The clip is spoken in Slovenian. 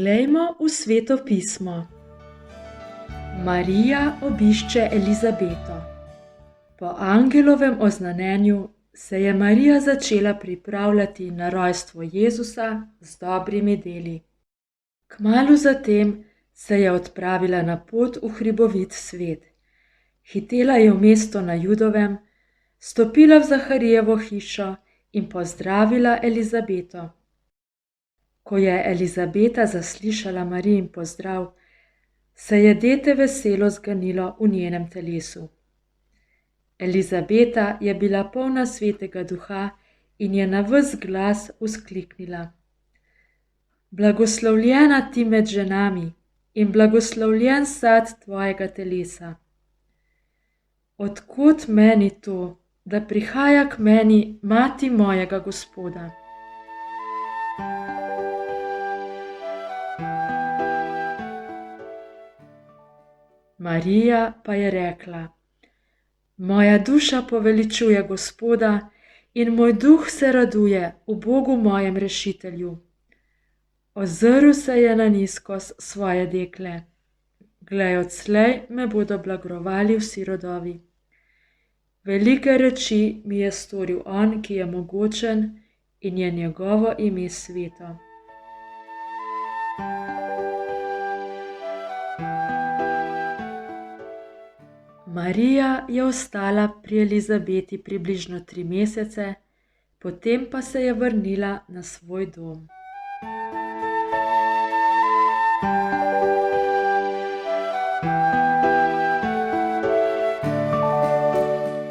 Poglejmo v Sveto pismo. Marija obišče Elizabeto. Po angelovem oznanjenju se je Marija začela pripravljati na rojstvo Jezusa z dobrimi deli. Kmalu zatem se je odpravila na pot v hribovit svet. Hitela je v mesto na Judovem, stopila v Zaharijevo hišo in pozdravila Elizabeto. Ko je Elizabeta zaslišala Marijin pozdrav, se je dete veselo zganilo v njenem telesu. Elizabeta je bila polna Svetega Duha in je na ves glas vzkliknila: Blagoslovljena ti med ženami in blagoslovljen sad tvojega telesa. Od kod meni to, da prihaja k meni mati mojega Gospoda? Marija pa je rekla: Moja duša poveličuje Gospoda in moj duh se raduje v Bogu mojem rešitelju. Ozrl se je na nizkost svoje dekle. Glej, odslej me bodo blagrovali vsi rodovi. Velike reči mi je storil on, ki je mogočen in je njegovo ime sveto. Marija je ostala pri Elizabeti približno 3 mesece, potem pa se je vrnila na svoj dom.